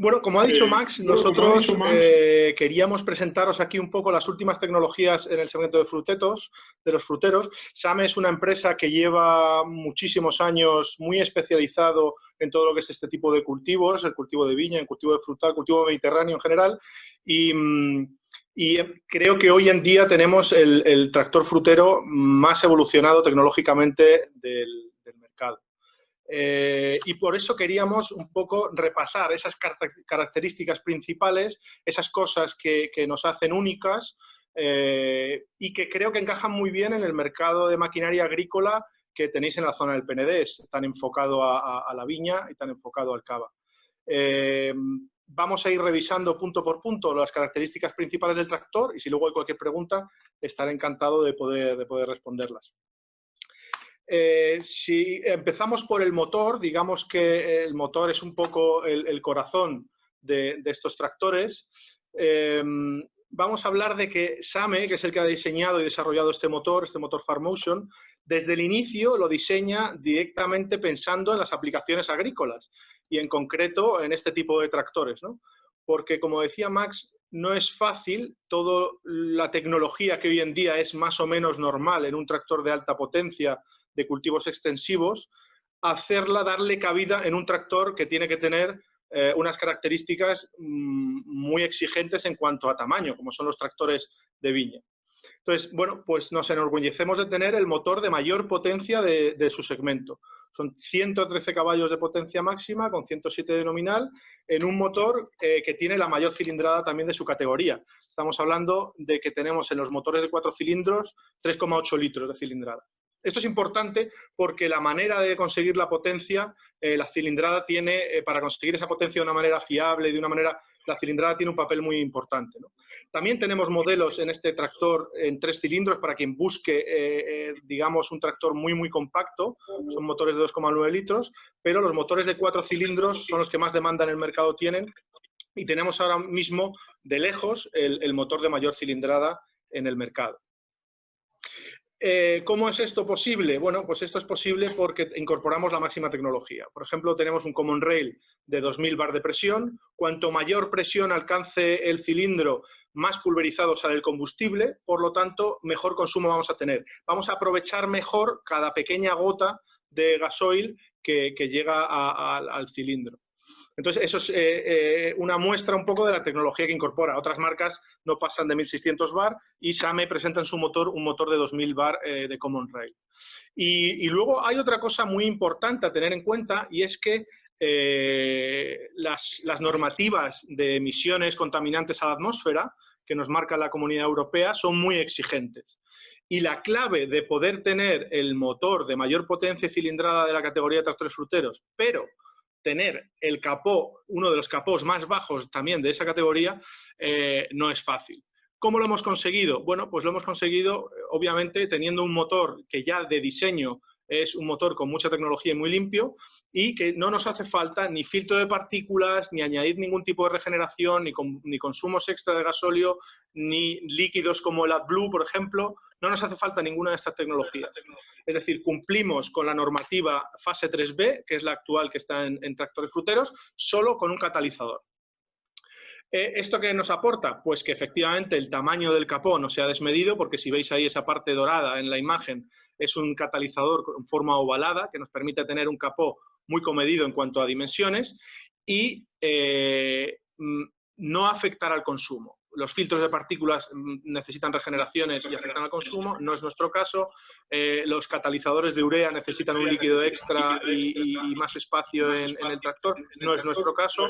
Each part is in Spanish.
Bueno, como ha dicho Max, nosotros queríamos presentaros aquí un poco las últimas tecnologías en el segmento de los fruteros. SAME es una empresa que lleva muchísimos años muy especializado en todo lo que es este tipo de cultivos, el cultivo de viña, el cultivo de frutal, el cultivo mediterráneo en general. Y creo que hoy en día tenemos el tractor frutero más evolucionado tecnológicamente del mercado. Y por eso queríamos un poco repasar esas características principales, esas cosas que nos hacen únicas y que creo que encajan muy bien en el mercado de maquinaria agrícola que tenéis en la zona del Penedés, tan enfocado a la viña y tan enfocado al cava. Vamos a ir revisando punto por punto las características principales del tractor y si luego hay cualquier pregunta, estaré encantado de poder responderlas. Si empezamos por el motor, digamos que el motor es un poco el corazón de estos tractores. Vamos a hablar de que SAME, que es el que ha diseñado y desarrollado este motor FarMotion, desde el inicio lo diseña directamente pensando en las aplicaciones agrícolas y en concreto en este tipo de tractores, ¿no? Porque, como decía Max, no es fácil, toda la tecnología que hoy en día es más o menos normal en un tractor de alta potencia de cultivos extensivos, darle cabida en un tractor que tiene que tener unas características muy exigentes en cuanto a tamaño, como son los tractores de viña. Entonces, bueno, pues nos enorgullecemos de tener el motor de mayor potencia de su segmento. Son 113 caballos de potencia máxima con 107 de nominal en un motor que tiene la mayor cilindrada también de su categoría. Estamos hablando de que tenemos en los motores de 4 cilindros 3,8 litros de cilindrada. Esto es importante porque la manera de conseguir la potencia, la cilindrada tiene, para conseguir esa potencia de una manera fiable y de una manera, la cilindrada tiene un papel muy importante, ¿no? También tenemos modelos en este tractor en 3 cilindros para quien busque, digamos, un tractor muy compacto, son motores de 2,9 litros, pero los motores de 4 cilindros son los que más demanda en el mercado tienen y tenemos ahora mismo de lejos el motor de mayor cilindrada en el mercado. ¿Cómo es esto posible? Bueno, pues esto es posible porque incorporamos la máxima tecnología. Por ejemplo, tenemos un common rail de 2000 bar de presión. Cuanto mayor presión alcance el cilindro, más pulverizado sale el combustible, por lo tanto, mejor consumo vamos a tener. Vamos a aprovechar mejor cada pequeña gota de gasoil que llega al cilindro. Entonces, eso es una muestra un poco de la tecnología que incorpora. Otras marcas no pasan de 1600 bar y SAME presenta en su motor un motor de 2000 bar de Common Rail. Y luego hay otra cosa muy importante a tener en cuenta y es que las normativas de emisiones contaminantes a la atmósfera que nos marca la Comunidad Europea son muy exigentes. Y la clave de poder tener el motor de mayor potencia y cilindrada de la categoría de tractores fruteros, pero tener el capó, uno de los capós más bajos también de esa categoría, no es fácil. ¿Cómo lo hemos conseguido? Bueno, pues lo hemos conseguido, obviamente, teniendo un motor que ya de diseño es un motor con mucha tecnología y muy limpio y que no nos hace falta ni filtro de partículas, ni añadir ningún tipo de regeneración, ni consumos extra de gasóleo, ni líquidos como el AdBlue, por ejemplo. No nos hace falta ninguna de estas tecnologías. Es decir, cumplimos con la normativa fase 3B, que es la actual que está en tractores fruteros, solo con un catalizador. ¿Esto qué nos aporta? Pues que efectivamente el tamaño del capó no sea desmedido, porque si veis ahí esa parte dorada en la imagen, es un catalizador con forma ovalada que nos permite tener un capó muy comedido en cuanto a dimensiones y no afectar al consumo. Los filtros de partículas necesitan regeneraciones y afectan al consumo, no es nuestro caso. Los catalizadores de urea necesitan un líquido extra y más espacio en el tractor, no es nuestro caso.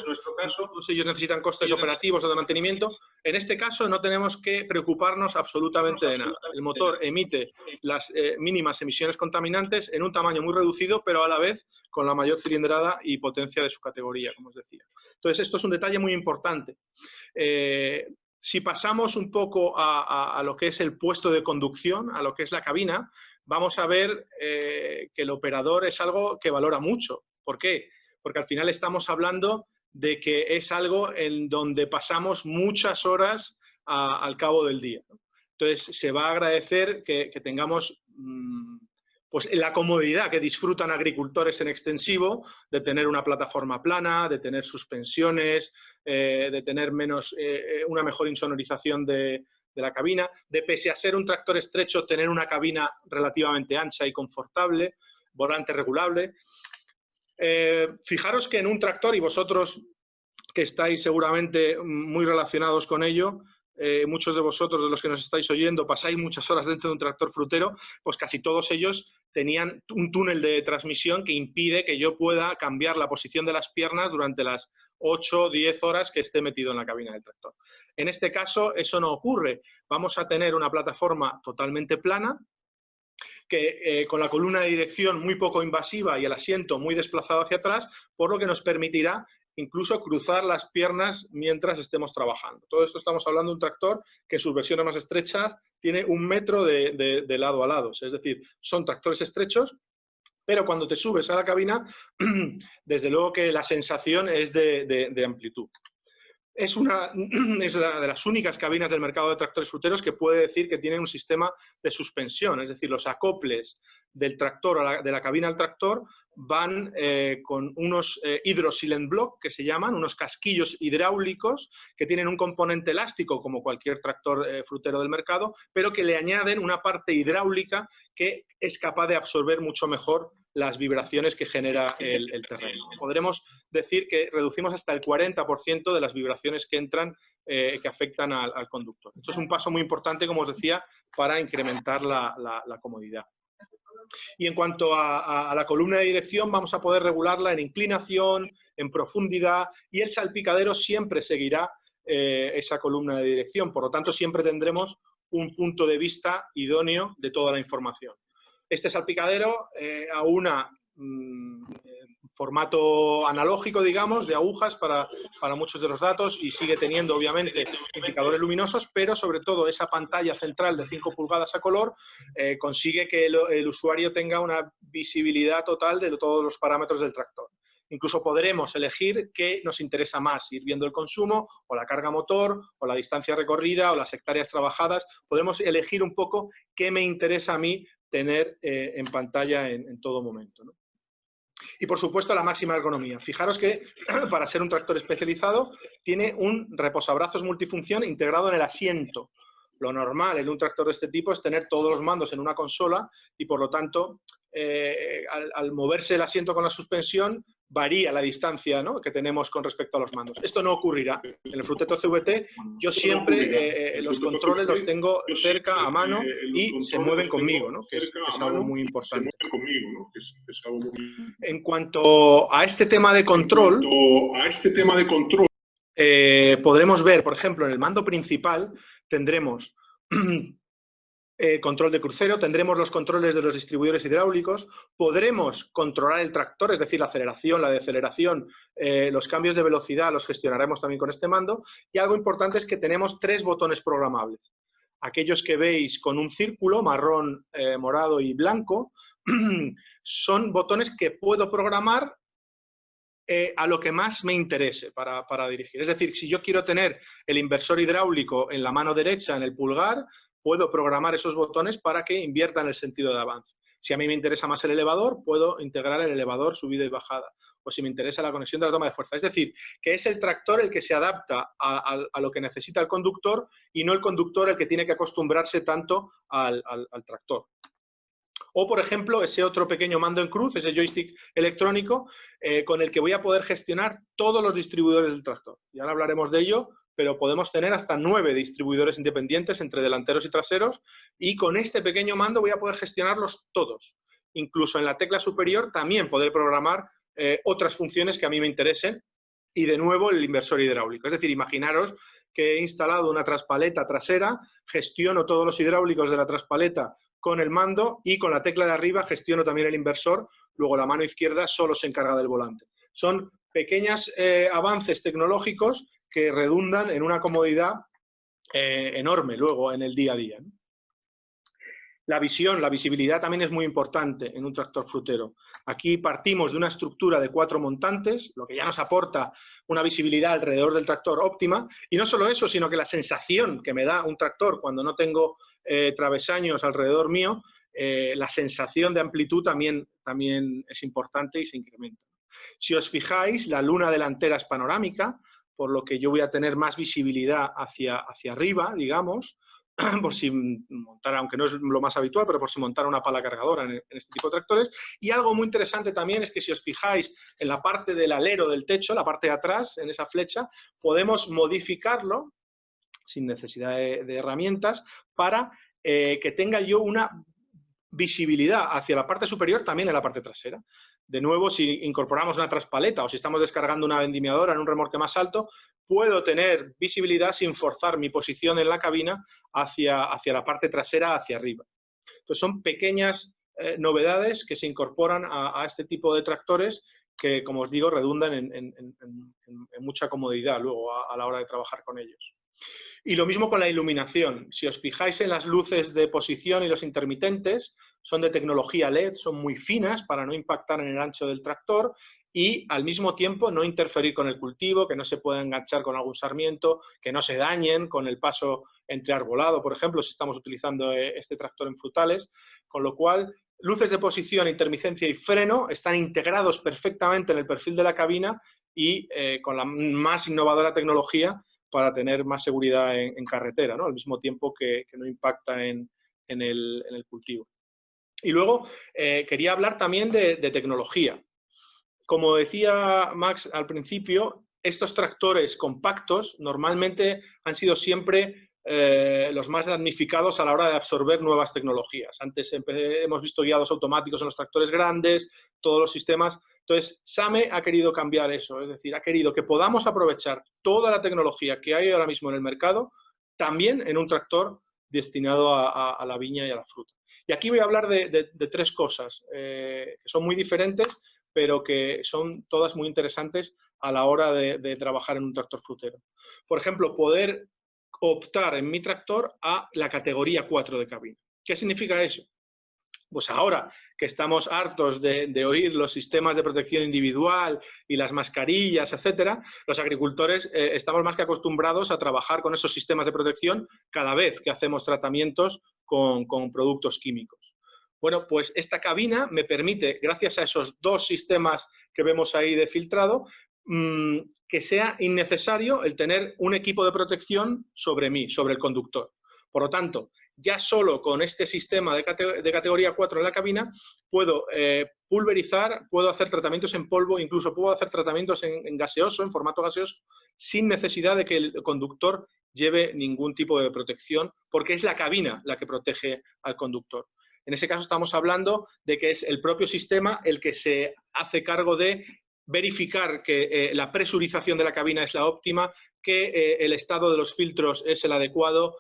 Todos ellos necesitan costes operativos o de mantenimiento. En este caso no tenemos que preocuparnos absolutamente de nada. El motor emite las mínimas emisiones contaminantes en un tamaño muy reducido, pero a la vez con la mayor cilindrada y potencia de su categoría, como os decía. Entonces, esto es un detalle muy importante. Si pasamos un poco a lo que es el puesto de conducción, a lo que es la cabina, vamos a ver que el operador es algo que valora mucho. ¿Por qué? Porque al final estamos hablando de que es algo en donde pasamos muchas horas al cabo del día, ¿no? Entonces, se va a agradecer que tengamos pues la comodidad que disfrutan agricultores en extensivo de tener una plataforma plana, de tener suspensiones, de tener una mejor insonorización de la cabina, de pese a ser un tractor estrecho, tener una cabina relativamente ancha y confortable, volante regulable. Fijaros que en un tractor, y vosotros que estáis seguramente muy relacionados con ello, muchos de vosotros, de los que nos estáis oyendo, pasáis muchas horas dentro de un tractor frutero, pues casi todos ellos tenían un túnel de transmisión que impide que yo pueda cambiar la posición de las piernas durante las 8 o 10 horas que esté metido en la cabina del tractor. En este caso, eso no ocurre. Vamos a tener una plataforma totalmente plana, que con la columna de dirección muy poco invasiva y el asiento muy desplazado hacia atrás, por lo que nos permitirá incluso cruzar las piernas mientras estemos trabajando. Todo esto estamos hablando de un tractor que en sus versiones más estrechas tiene 1 metro de lado a lado. Es decir, son tractores estrechos, pero cuando te subes a la cabina, desde luego que la sensación es de amplitud. Es una de las únicas cabinas del mercado de tractores fruteros que puede decir que tienen un sistema de suspensión, es decir, los acoples del tractor, de la cabina al tractor, van con unos hydrosilent block, que se llaman, unos casquillos hidráulicos que tienen un componente elástico, como cualquier tractor frutero del mercado, pero que le añaden una parte hidráulica que es capaz de absorber mucho mejor las vibraciones que genera el terreno. Podremos decir que reducimos hasta el 40% de las vibraciones que entran, que afectan al conductor. Esto es un paso muy importante, como os decía, para incrementar la comodidad. Y en cuanto a la columna de dirección, vamos a poder regularla en inclinación, en profundidad, y el salpicadero siempre seguirá esa columna de dirección. Por lo tanto, siempre tendremos un punto de vista idóneo de toda la información. Este salpicadero aúna formato analógico, digamos, de agujas para muchos de los datos, y sigue teniendo, obviamente, indicadores luminosos, pero sobre todo esa pantalla central de 5 pulgadas a color consigue que el usuario tenga una visibilidad total de todos los parámetros del tractor. Incluso podremos elegir qué nos interesa más, ir viendo el consumo, o la carga motor, o la distancia recorrida, o las hectáreas trabajadas. Podemos elegir un poco qué me interesa a mí tener en pantalla en todo momento, ¿no? Y, por supuesto, la máxima ergonomía. Fijaros que, para ser un tractor especializado, tiene un reposabrazos multifunción integrado en el asiento. Lo normal en un tractor de este tipo es tener todos los mandos en una consola y, por lo tanto, al moverse el asiento con la suspensión, varía la distancia, ¿no?, que tenemos con respecto a los mandos. Esto no ocurrirá. En el Fruteto CVT yo siempre los controles los tengo cerca, a mano, y se mueven conmigo, ¿no?, que es algo muy importante. En cuanto a este tema de control, podremos ver, por ejemplo, en el mando principal tendremos control de crucero, tendremos los controles de los distribuidores hidráulicos, podremos controlar el tractor, es decir, la aceleración, la deceleración, los cambios de velocidad los gestionaremos también con este mando, y algo importante es que tenemos 3 botones programables. Aquellos que veis con un círculo marrón, morado y blanco son botones que puedo programar a lo que más me interese para dirigir. Es decir, si yo quiero tener el inversor hidráulico en la mano derecha, en el pulgar, puedo programar esos botones para que inviertan el sentido de avance. Si a mí me interesa más el elevador, puedo integrar el elevador, subida y bajada. O si me interesa la conexión de la toma de fuerza. Es decir, que es el tractor el que se adapta a lo que necesita el conductor, y no el conductor el que tiene que acostumbrarse tanto al tractor. O, por ejemplo, ese otro pequeño mando en cruz, ese joystick electrónico, con el que voy a poder gestionar todos los distribuidores del tractor. Y ahora hablaremos de ello, pero podemos tener hasta 9 distribuidores independientes entre delanteros y traseros, y con este pequeño mando voy a poder gestionarlos todos. Incluso en la tecla superior también poder programar otras funciones que a mí me interesen, y de nuevo el inversor hidráulico. Es decir, imaginaros que he instalado una traspaleta trasera, gestiono todos los hidráulicos de la traspaleta con el mando, y con la tecla de arriba gestiono también el inversor, luego la mano izquierda solo se encarga del volante. Son pequeños avances tecnológicos que redundan en una comodidad enorme luego en el día a día, ¿no? La visión, la visibilidad también es muy importante en un tractor frutero. Aquí partimos de una estructura de 4 montantes, lo que ya nos aporta una visibilidad alrededor del tractor óptima, y no solo eso, sino que la sensación que me da un tractor cuando no tengo travesaños alrededor mío la sensación de amplitud también es importante y se incrementa. Si os fijáis, la luna delantera es panorámica, por lo que yo voy a tener más visibilidad hacia arriba, digamos, por si montara, aunque no es lo más habitual, pero por si montara una pala cargadora en este tipo de tractores. Y algo muy interesante también es que si os fijáis en la parte del alero del techo, la parte de atrás, en esa flecha, podemos modificarlo sin necesidad de herramientas para que tenga yo una visibilidad hacia la parte superior, también en la parte trasera. De nuevo, si incorporamos una traspaleta o si estamos descargando una vendimiadora en un remolque más alto, puedo tener visibilidad sin forzar mi posición en la cabina hacia la parte trasera, hacia arriba. Entonces, son pequeñas novedades que se incorporan a este tipo de tractores que, como os digo, redundan en mucha comodidad luego a la hora de trabajar con ellos. Y lo mismo con la iluminación. Si os fijáis en las luces de posición y los intermitentes, son de tecnología LED, son muy finas para no impactar en el ancho del tractor y al mismo tiempo no interferir con el cultivo, que no se pueda enganchar con algún sarmiento, que no se dañen con el paso entre arbolado, por ejemplo, si estamos utilizando este tractor en frutales. Con lo cual, luces de posición, intermitencia y freno están integrados perfectamente en el perfil de la cabina y con la más innovadora tecnología para tener más seguridad en carretera, ¿no? Al mismo tiempo que no impacta en el cultivo. Y luego quería hablar también de tecnología. Como decía Max al principio, estos tractores compactos normalmente han sido siempre los más damnificados a la hora de absorber nuevas tecnologías. Antes hemos visto guiados automáticos en los tractores grandes, todos los sistemas. Entonces, SAME ha querido cambiar eso, es decir, ha querido que podamos aprovechar toda la tecnología que hay ahora mismo en el mercado, también en un tractor destinado a la viña y a la fruta. Y aquí voy a hablar de tres cosas que son muy diferentes, pero que son todas muy interesantes a la hora de trabajar en un tractor frutero. Por ejemplo, poder optar en mi tractor a la categoría 4 de cabina. ¿Qué significa eso? Pues ahora que estamos hartos de oír los sistemas de protección individual y las mascarillas, etcétera, los agricultores estamos más que acostumbrados a trabajar con esos sistemas de protección cada vez que hacemos tratamientos con productos químicos. Bueno, pues esta cabina me permite, gracias a esos dos sistemas que vemos ahí de filtrado, que sea innecesario el tener un equipo de protección sobre mí, sobre el conductor. Por lo tanto, ya solo con este sistema de categoría 4 en la cabina puedo pulverizar, puedo hacer tratamientos en polvo, incluso puedo hacer tratamientos en gaseoso, en formato gaseoso, sin necesidad de que el conductor lleve ningún tipo de protección, porque es la cabina la que protege al conductor. En ese caso estamos hablando de que es el propio sistema el que se hace cargo de verificar que la presurización de la cabina es la óptima, que el estado de los filtros es el adecuado,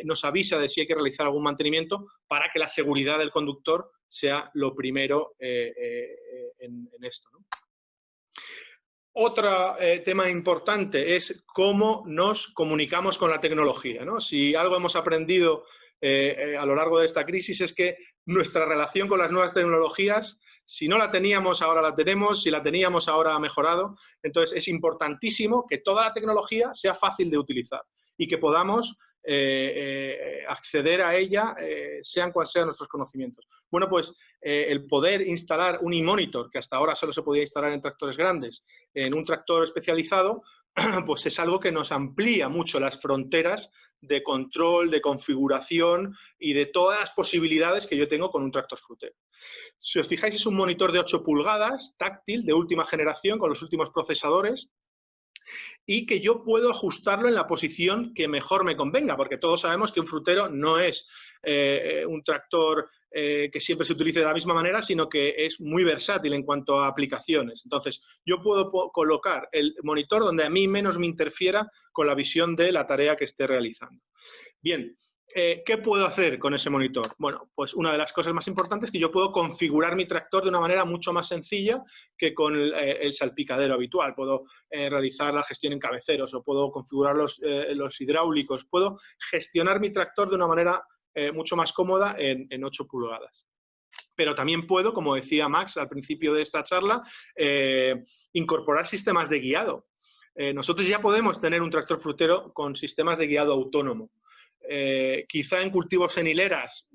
nos avisa de si hay que realizar algún mantenimiento para que la seguridad del conductor sea lo primero en esto, ¿no? Otro tema importante es cómo nos comunicamos con la tecnología, ¿no? Si algo hemos aprendido a lo largo de esta crisis es que nuestra relación con las nuevas tecnologías, si no la teníamos, ahora la tenemos, si la teníamos, ahora ha mejorado. Entonces, es importantísimo que toda la tecnología sea fácil de utilizar y que podamos acceder a ella, sean cuales sean nuestros conocimientos. Bueno, pues el poder instalar un e-monitor, que hasta ahora solo se podía instalar en tractores grandes, en un tractor especializado, pues es algo que nos amplía mucho las fronteras de control, de configuración y de todas las posibilidades que yo tengo con un tractor frutero. Si os fijáis, es un monitor de 8 pulgadas, táctil, de última generación, con los últimos procesadores, y que yo puedo ajustarlo en la posición que mejor me convenga, porque todos sabemos que un frutero no es un tractor que siempre se utilice de la misma manera, sino que es muy versátil en cuanto a aplicaciones. Entonces, yo puedo colocar el monitor donde a mí menos me interfiera con la visión de la tarea que esté realizando. Bien, ¿qué puedo hacer con ese monitor? Bueno, pues una de las cosas más importantes es que yo puedo configurar mi tractor de una manera mucho más sencilla que con el salpicadero habitual. Puedo realizar la gestión en cabeceros o puedo configurar los hidráulicos. Puedo gestionar mi tractor de una manera mucho más cómoda en 8 pulgadas. Pero también puedo, como decía Max al principio de esta charla, incorporar sistemas de guiado. Nosotros ya podemos tener un tractor frutero con sistemas de guiado autónomo. Quizá en cultivos en hileras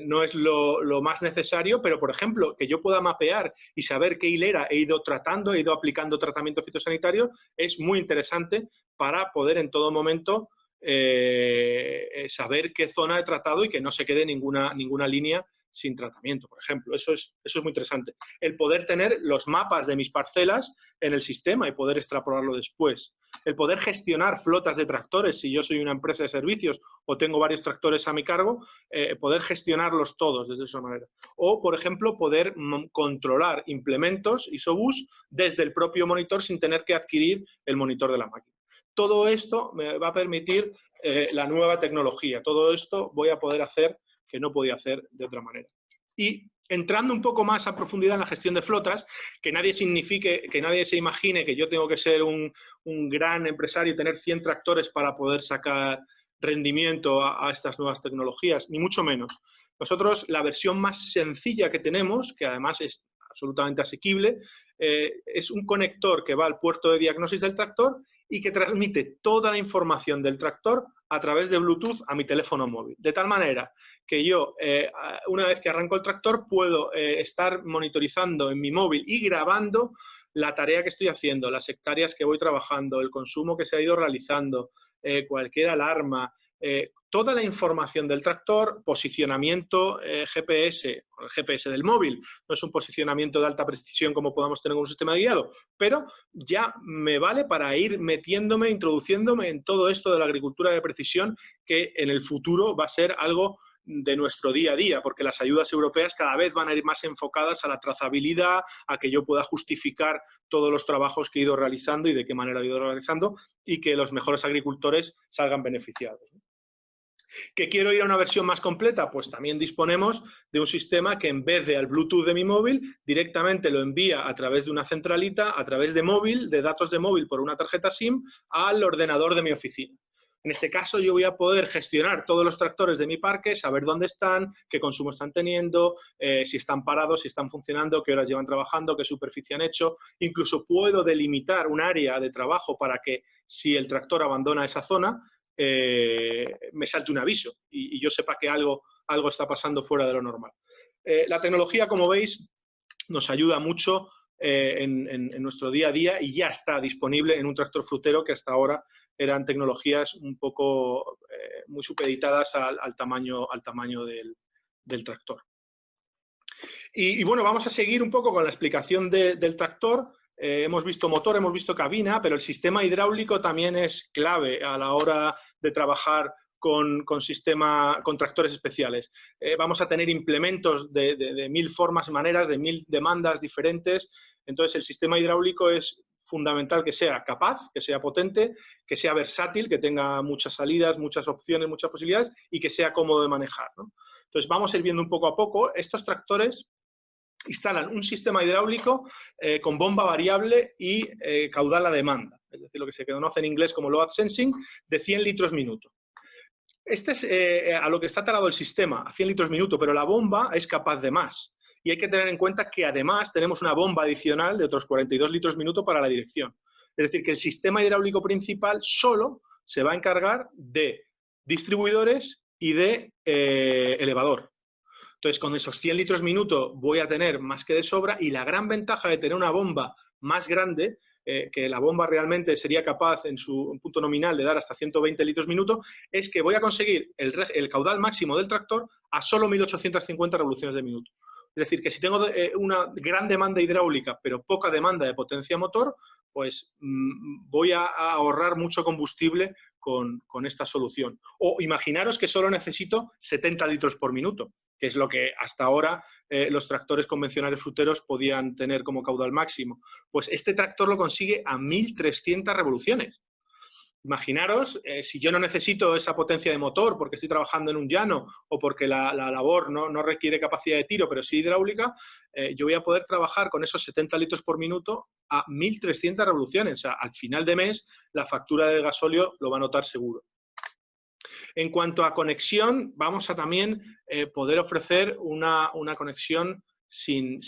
no es lo más necesario, pero, por ejemplo, que yo pueda mapear y saber qué hilera he ido tratando, he ido aplicando tratamiento fitosanitario, es muy interesante para poder en todo momento saber qué zona he tratado y que no se quede ninguna línea sin tratamiento, por ejemplo. Eso es muy interesante. El poder tener los mapas de mis parcelas en el sistema y poder extrapolarlo después. El poder gestionar flotas de tractores, si yo soy una empresa de servicios o tengo varios tractores a mi cargo, poder gestionarlos todos desde esa manera. O, por ejemplo, poder controlar implementos ISOBUS desde el propio monitor sin tener que adquirir el monitor de la máquina. Todo esto me va a permitir la nueva tecnología. Todo esto voy a poder hacer que no podía hacer de otra manera. Y entrando un poco más a profundidad en la gestión de flotas, que nadie se imagine que yo tengo que ser un gran empresario y tener 100 tractores para poder sacar rendimiento a estas nuevas tecnologías, ni mucho menos. Nosotros, la versión más sencilla que tenemos, que además es absolutamente asequible, es un conector que va al puerto de diagnosis del tractor y que transmite toda la información del tractor a través de Bluetooth a mi teléfono móvil. De tal manera que yo, una vez que arranco el tractor, puedo estar monitorizando en mi móvil y grabando la tarea que estoy haciendo, las hectáreas que voy trabajando, el consumo que se ha ido realizando, cualquier alarma, toda la información del tractor, posicionamiento GPS, el GPS del móvil, no es un posicionamiento de alta precisión como podamos tener con un sistema de guiado, pero ya me vale para ir metiéndome, introduciéndome en todo esto de la agricultura de precisión, que en el futuro va a ser algo de nuestro día a día, porque las ayudas europeas cada vez van a ir más enfocadas a la trazabilidad, a que yo pueda justificar todos los trabajos que he ido realizando y de qué manera he ido realizando, y que los mejores agricultores salgan beneficiados. ¿Que quiero ir a una versión más completa? Pues también disponemos de un sistema que en vez de al Bluetooth de mi móvil, directamente lo envía a través de una centralita, a través de móvil, de datos de móvil por una tarjeta SIM, al ordenador de mi oficina. En este caso yo voy a poder gestionar todos los tractores de mi parque, saber dónde están, qué consumo están teniendo, si están parados, si están funcionando, qué horas llevan trabajando, qué superficie han hecho. Incluso puedo delimitar un área de trabajo para que si el tractor abandona esa zona, me salte un aviso y yo sepa que algo está pasando fuera de lo normal. La tecnología, como veis, nos ayuda mucho en nuestro día a día y ya está disponible en un tractor frutero que hasta ahora eran tecnologías un poco muy supeditadas al tamaño del tractor. Y bueno, vamos a seguir un poco con la explicación del tractor. Hemos visto motor, hemos visto cabina, pero el sistema hidráulico también es clave a la hora de trabajar con tractores especiales. Vamos a tener implementos de 1000 formas y maneras, de 1000 demandas diferentes. Entonces, el sistema hidráulico es fundamental que sea capaz, que sea potente, que sea versátil, que tenga muchas salidas, muchas opciones, muchas posibilidades y que sea cómodo de manejar, ¿no? Entonces, vamos a ir viendo un poco a poco. Estos tractores instalan un sistema hidráulico con bomba variable y caudal a demanda, es decir, lo que se conoce en inglés como load sensing, de 100 litros minuto. Este es a lo que está tarado el sistema, a 100 litros minuto, pero la bomba es capaz de más. Y hay que tener en cuenta que además tenemos una bomba adicional de otros 42 litros minuto para la dirección. Es decir, que el sistema hidráulico principal solo se va a encargar de distribuidores y de elevador. Entonces, con esos 100 litros minuto voy a tener más que de sobra y la gran ventaja de tener una bomba más grande, que la bomba realmente sería capaz en su punto nominal de dar hasta 120 litros minuto, es que voy a conseguir el caudal máximo del tractor a solo 1850 revoluciones de minuto. Es decir, que si tengo una gran demanda hidráulica pero poca demanda de potencia motor, pues voy a ahorrar mucho combustible con esta solución. O imaginaros que solo necesito 70 litros por minuto, que es lo que hasta ahora los tractores convencionales fruteros podían tener como caudal máximo. Pues este tractor lo consigue a 1300 revoluciones. Imaginaros, si yo no necesito esa potencia de motor porque estoy trabajando en un llano o porque la labor no requiere capacidad de tiro, pero sí hidráulica, yo voy a poder trabajar con esos 70 litros por minuto a 1300 revoluciones. O sea, al final de mes, la factura de gasóleo lo va a notar seguro. En cuanto a conexión, vamos a también poder ofrecer una conexión sin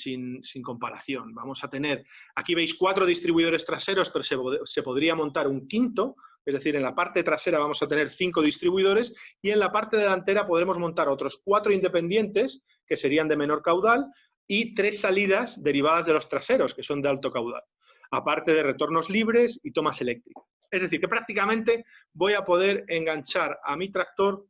comparación. Vamos a tener, aquí veis 4 distribuidores traseros, pero se podría montar un quinto, es decir, en la parte trasera vamos a tener 5 distribuidores y en la parte delantera podremos montar otros 4 independientes, que serían de menor caudal, y 3 salidas derivadas de los traseros, que son de alto caudal, aparte de retornos libres y tomas eléctricas. Es decir, que prácticamente voy a poder enganchar a mi tractor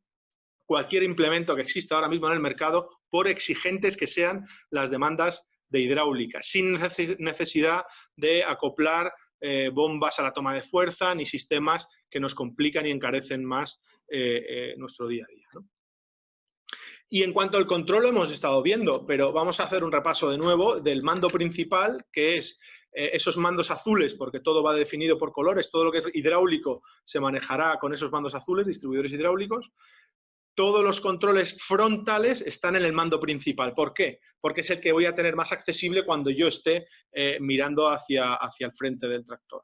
cualquier implemento que exista ahora mismo en el mercado, por exigentes que sean las demandas de hidráulica, sin necesidad de acoplar bombas a la toma de fuerza, ni sistemas que nos complican y encarecen más nuestro día a día, ¿no? Y en cuanto al control lo hemos estado viendo, pero vamos a hacer un repaso de nuevo del mando principal, que es esos mandos azules, porque todo va definido por colores, todo lo que es hidráulico se manejará con esos mandos azules, distribuidores hidráulicos. Todos los controles frontales están en el mando principal. ¿Por qué? Porque es el que voy a tener más accesible cuando yo esté mirando hacia el frente del tractor.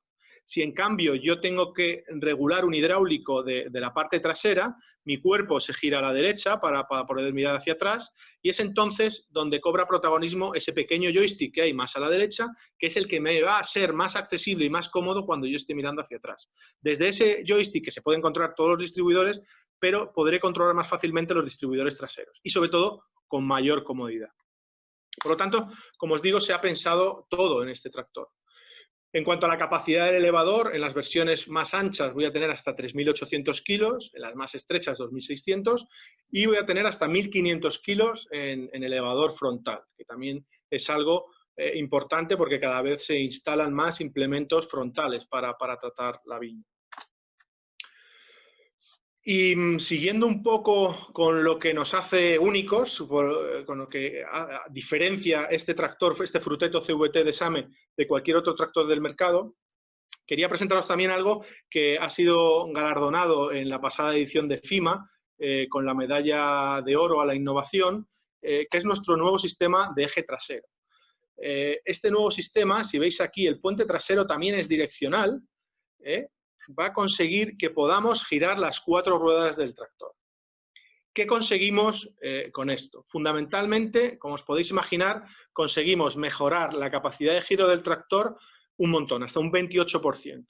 Si en cambio yo tengo que regular un hidráulico de la parte trasera, mi cuerpo se gira a la derecha para poder mirar hacia atrás y es entonces donde cobra protagonismo ese pequeño joystick que hay más a la derecha, que es el que me va a ser más accesible y más cómodo cuando yo esté mirando hacia atrás. Desde ese joystick, que se pueden controlar todos los distribuidores, pero podré controlar más fácilmente los distribuidores traseros y, sobre todo, con mayor comodidad. Por lo tanto, como os digo, se ha pensado todo en este tractor. En cuanto a la capacidad del elevador, en las versiones más anchas voy a tener hasta 3.800 kilos, en las más estrechas 2.600 y voy a tener hasta 1.500 kilos en elevador frontal, que también es algo importante porque cada vez se instalan más implementos frontales para tratar la viña. Y siguiendo un poco con lo que nos hace únicos, con lo que diferencia este tractor, este Fruteto CVT de SAME de cualquier otro tractor del mercado, quería presentaros también algo que ha sido galardonado en la pasada edición de FIMA con la medalla de oro a la innovación, que es nuestro nuevo sistema de eje trasero. Este nuevo sistema, si veis aquí, el puente trasero también es direccional, va a conseguir que podamos girar las 4 ruedas del tractor. ¿Qué conseguimos con esto? Fundamentalmente, como os podéis imaginar, conseguimos mejorar la capacidad de giro del tractor un montón, hasta un 28%.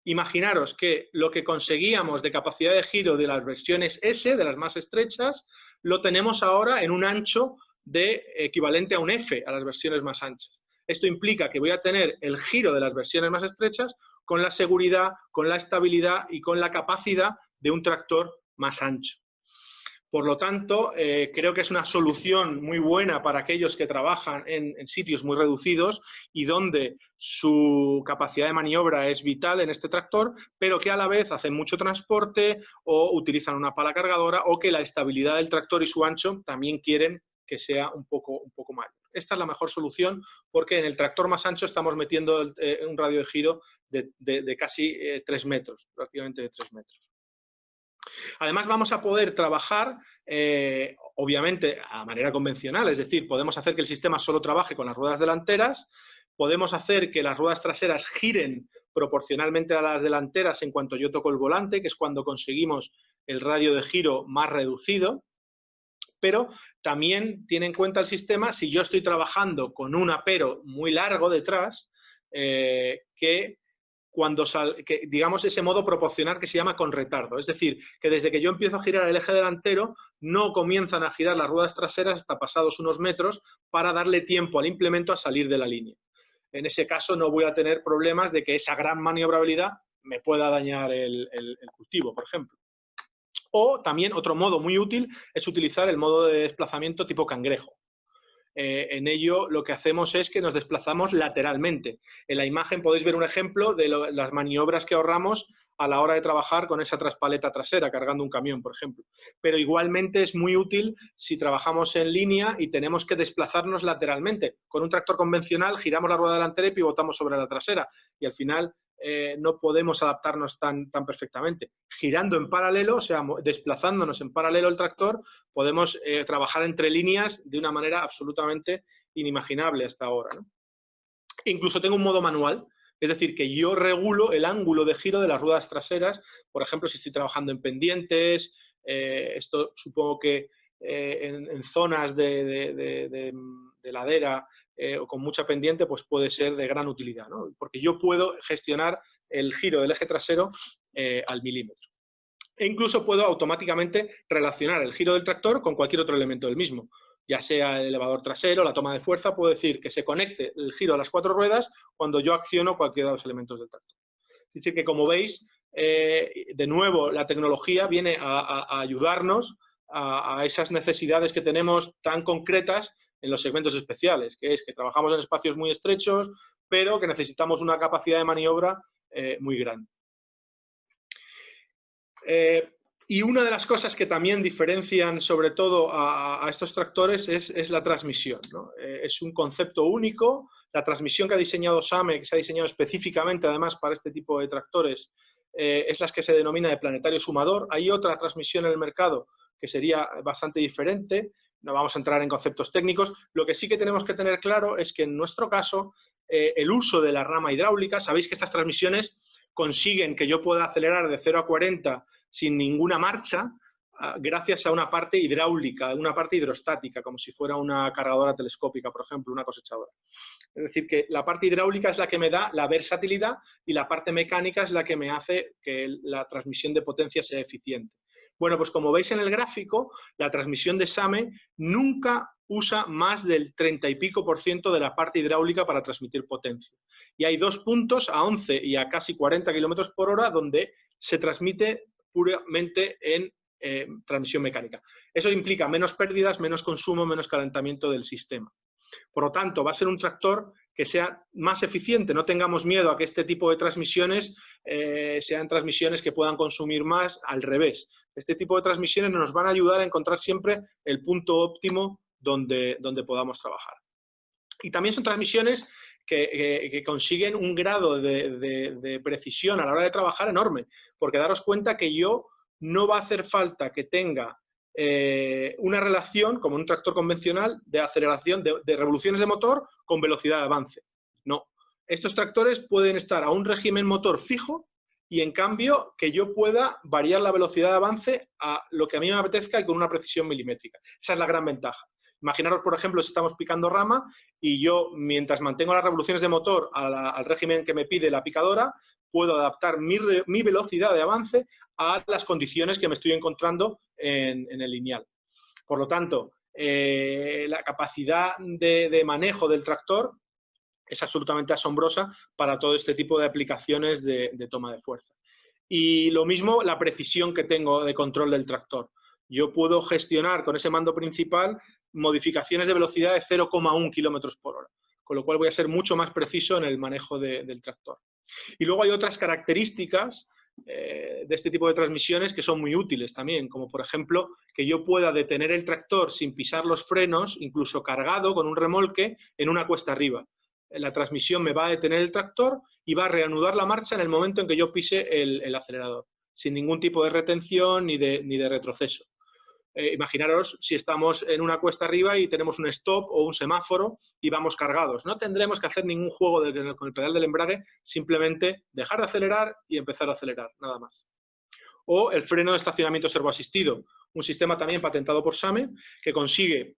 Imaginaros que lo que conseguíamos de capacidad de giro de las versiones S, de las más estrechas, lo tenemos ahora en un ancho equivalente a un F, a las versiones más anchas. Esto implica que voy a tener el giro de las versiones más estrechas con la seguridad, con la estabilidad y con la capacidad de un tractor más ancho. Por lo tanto, creo que es una solución muy buena para aquellos que trabajan en sitios muy reducidos y donde su capacidad de maniobra es vital en este tractor, pero que a la vez hacen mucho transporte o utilizan una pala cargadora o que la estabilidad del tractor y su ancho también quieren que sea un poco mayor. Esta es la mejor solución porque en el tractor más ancho estamos metiendo un radio de giro de casi 3 metros, prácticamente de 3 metros. Además, vamos a poder trabajar, obviamente, a manera convencional, es decir, podemos hacer que el sistema solo trabaje con las ruedas delanteras, podemos hacer que las ruedas traseras giren proporcionalmente a las delanteras en cuanto yo toco el volante, que es cuando conseguimos el radio de giro más reducido, pero también tiene en cuenta el sistema si yo estoy trabajando con un apero muy largo detrás, digamos ese modo proporcional que se llama con retardo. Es decir, que desde que yo empiezo a girar el eje delantero, no comienzan a girar las ruedas traseras hasta pasados unos metros para darle tiempo al implemento a salir de la línea. En ese caso no voy a tener problemas de que esa gran maniobrabilidad me pueda dañar el cultivo, por ejemplo. O también otro modo muy útil es utilizar el modo de desplazamiento tipo cangrejo. En ello lo que hacemos es que nos desplazamos lateralmente. En la imagen podéis ver un ejemplo de las maniobras que ahorramos a la hora de trabajar con esa traspaleta trasera, cargando un camión, por ejemplo. Pero igualmente es muy útil si trabajamos en línea y tenemos que desplazarnos lateralmente. Con un tractor convencional giramos la rueda delantera y pivotamos sobre la trasera y al final no podemos adaptarnos tan perfectamente. Girando en paralelo, o sea, desplazándonos en paralelo el tractor, podemos trabajar entre líneas de una manera absolutamente inimaginable hasta ahora, ¿no? Incluso tengo un modo manual, es decir, que yo regulo el ángulo de giro de las ruedas traseras, por ejemplo, si estoy trabajando en pendientes, esto supongo que en zonas de ladera o con mucha pendiente, pues puede ser de gran utilidad, ¿no? Porque yo puedo gestionar el giro del eje trasero al milímetro. E incluso puedo automáticamente relacionar el giro del tractor con cualquier otro elemento del mismo, ya sea el elevador trasero, la toma de fuerza. Puedo decir que se conecte el giro a las 4 ruedas cuando yo acciono cualquiera de los elementos del tractor. Es decir, que como veis, de nuevo, la tecnología viene a ayudarnos a esas necesidades que tenemos tan concretas en los segmentos especiales, que es que trabajamos en espacios muy estrechos, pero que necesitamos una capacidad de maniobra muy grande. Y una de las cosas que también diferencian sobre todo a estos tractores es la transmisión, ¿no? Es un concepto único. La transmisión que ha diseñado SAME, que se ha diseñado específicamente además para este tipo de tractores, es la que se denomina de planetario sumador. Hay otra transmisión en el mercado que sería bastante diferente. No vamos a entrar en conceptos técnicos. Lo que sí que tenemos que tener claro es que en nuestro caso el uso de la rama hidráulica, sabéis que estas transmisiones consiguen que yo pueda acelerar de 0 a 40 sin ninguna marcha, gracias a una parte hidráulica, una parte hidrostática, como si fuera una cargadora telescópica, por ejemplo, una cosechadora. Es decir, que la parte hidráulica es la que me da la versatilidad y la parte mecánica es la que me hace que la transmisión de potencia sea eficiente. Bueno, pues como veis en el gráfico, la transmisión de SAME nunca usa más del 30 y pico % de la parte hidráulica para transmitir potencia. Y hay 2 puntos, a 11 y a casi 40 km por hora, donde se transmite puramente en transmisión mecánica. Eso implica menos pérdidas, menos consumo, menos calentamiento del sistema. Por lo tanto, va a ser un tractor que sea más eficiente. No tengamos miedo a que este tipo de transmisiones sean transmisiones que puedan consumir más, al revés. Este tipo de transmisiones nos van a ayudar a encontrar siempre el punto óptimo donde podamos trabajar. Y también son transmisiones que consiguen un grado de precisión a la hora de trabajar enorme, porque daros cuenta que no va a hacer falta que tenga una relación, como un tractor convencional, de aceleración de revoluciones de motor con velocidad de avance. No. Estos tractores pueden estar a un régimen motor fijo y, en cambio, que yo pueda variar la velocidad de avance a lo que a mí me apetezca y con una precisión milimétrica. Esa es la gran ventaja. Imaginaros, por ejemplo, si estamos picando rama y yo, mientras mantengo las revoluciones de motor al régimen que me pide la picadora, puedo adaptar mi velocidad de avance a las condiciones que me estoy encontrando en el lineal. Por lo tanto, la capacidad de manejo del tractor es absolutamente asombrosa para todo este tipo de aplicaciones de toma de fuerza. Y lo mismo la precisión que tengo de control del tractor. Yo puedo gestionar con ese mando principal modificaciones de velocidad de 0,1 km por hora, con lo cual voy a ser mucho más preciso en el manejo del tractor. Y luego hay otras características de este tipo de transmisiones que son muy útiles también, como por ejemplo que yo pueda detener el tractor sin pisar los frenos, incluso cargado con un remolque en una cuesta arriba. La transmisión me va a detener el tractor y va a reanudar la marcha en el momento en que yo pise el acelerador, sin ningún tipo de retención ni de retroceso. Imaginaros si estamos en una cuesta arriba y tenemos un stop o un semáforo y vamos cargados. No tendremos que hacer ningún juego con el pedal del embrague, simplemente dejar de acelerar y empezar a acelerar, nada más. O el freno de estacionamiento servoasistido, un sistema también patentado por SAME que consigue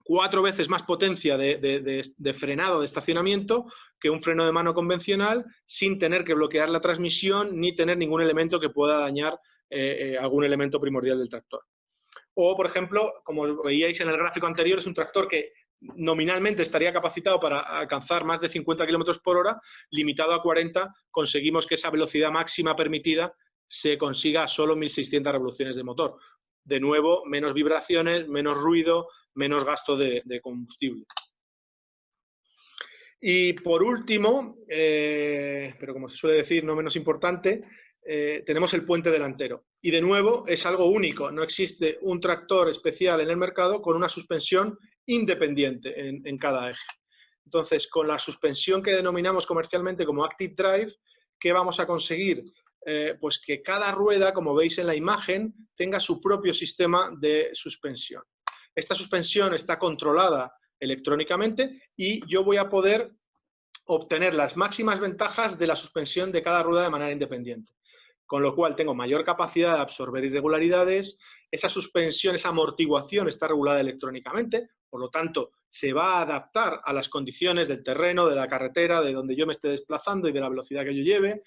4 veces más potencia de frenado de estacionamiento que un freno de mano convencional, sin tener que bloquear la transmisión ni tener ningún elemento que pueda dañar algún elemento primordial del tractor. O, por ejemplo, como veíais en el gráfico anterior, es un tractor que nominalmente estaría capacitado para alcanzar más de 50 km por hora, limitado a 40, conseguimos que esa velocidad máxima permitida se consiga a solo 1.600 revoluciones de motor. De nuevo, menos vibraciones, menos ruido, menos gasto de combustible. Y por último, pero como se suele decir, no menos importante, tenemos el puente delantero. Y de nuevo es algo único, no existe un tractor especial en el mercado con una suspensión independiente en cada eje. Entonces, con la suspensión que denominamos comercialmente como Active Drive, ¿qué vamos a conseguir? Pues que cada rueda, como veis en la imagen, tenga su propio sistema de suspensión. Esta suspensión está controlada electrónicamente y yo voy a poder obtener las máximas ventajas de la suspensión de cada rueda de manera independiente. Con lo cual tengo mayor capacidad de absorber irregularidades, esa suspensión, esa amortiguación está regulada electrónicamente, por lo tanto se va a adaptar a las condiciones del terreno, de la carretera, de donde yo me esté desplazando y de la velocidad que yo lleve.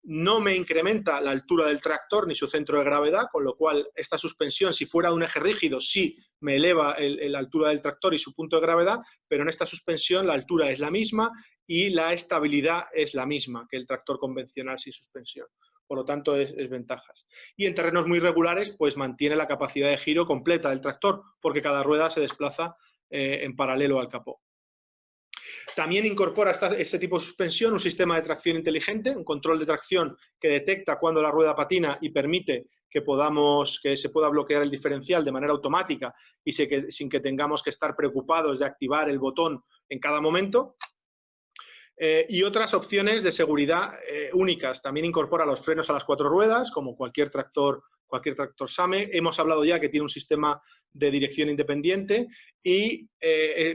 no me incrementa la altura del tractor ni su centro de gravedad, con lo cual esta suspensión, si fuera un eje rígido, sí me eleva la altura del tractor y su punto de gravedad, pero en esta suspensión la altura es la misma y la estabilidad es la misma que el tractor convencional sin suspensión. Por lo tanto, es ventajas. Y en terrenos muy regulares, pues mantiene la capacidad de giro completa del tractor, porque cada rueda se desplaza en paralelo al capó. También incorpora este tipo de suspensión un sistema de tracción inteligente, un control de tracción que detecta cuando la rueda patina y permite que se pueda bloquear el diferencial de manera automática y sin que tengamos que estar preocupados de activar el botón en cada momento. Y otras opciones de seguridad únicas. También incorpora los frenos a las 4 ruedas, como cualquier tractor SAME. Hemos hablado ya que tiene un sistema de dirección independiente y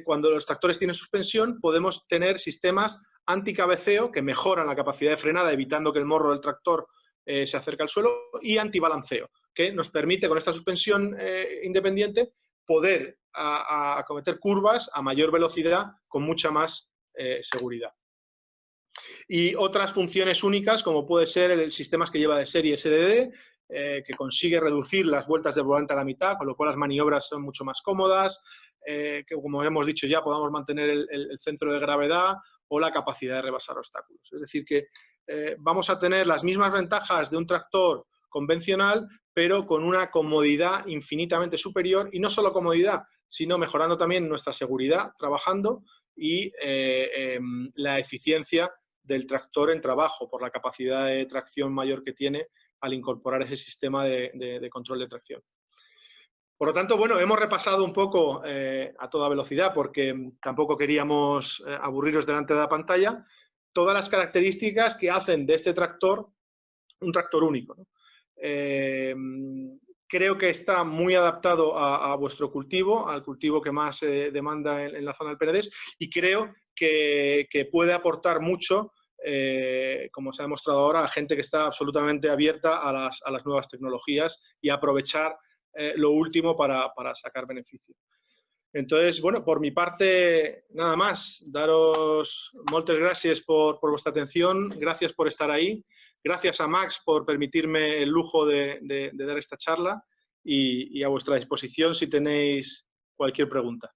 cuando los tractores tienen suspensión podemos tener sistemas anticabeceo que mejoran la capacidad de frenada, evitando que el morro del tractor se acerque al suelo, y antibalanceo, que nos permite con esta suspensión independiente poder acometer curvas a mayor velocidad con mucha más seguridad. Y otras funciones únicas, como puede ser el sistema que lleva de serie SDD, que consigue reducir las vueltas del volante a la mitad, con lo cual las maniobras son mucho más cómodas, que como hemos dicho ya, podamos mantener el centro de gravedad o la capacidad de rebasar obstáculos. Es decir, que vamos a tener las mismas ventajas de un tractor convencional, pero con una comodidad infinitamente superior, y no solo comodidad, sino mejorando también nuestra seguridad trabajando y la eficiencia del tractor en trabajo, por la capacidad de tracción mayor que tiene al incorporar ese sistema de control de tracción. Por lo tanto, bueno, hemos repasado un poco a toda velocidad, porque tampoco queríamos aburriros delante de la pantalla, todas las características que hacen de este tractor un tractor único, ¿no? Creo que está muy adaptado a vuestro cultivo, al cultivo que más demanda en la zona del Penedés, y creo que puede aportar mucho, como se ha demostrado ahora, a gente que está absolutamente abierta a las nuevas tecnologías y aprovechar lo último para sacar beneficio. Entonces, bueno, por mi parte, nada más. Daros moltes gràcies por vuestra atención, gracias por estar ahí. Gracias a Max por permitirme el lujo de dar esta charla, y a vuestra disposición si tenéis cualquier pregunta.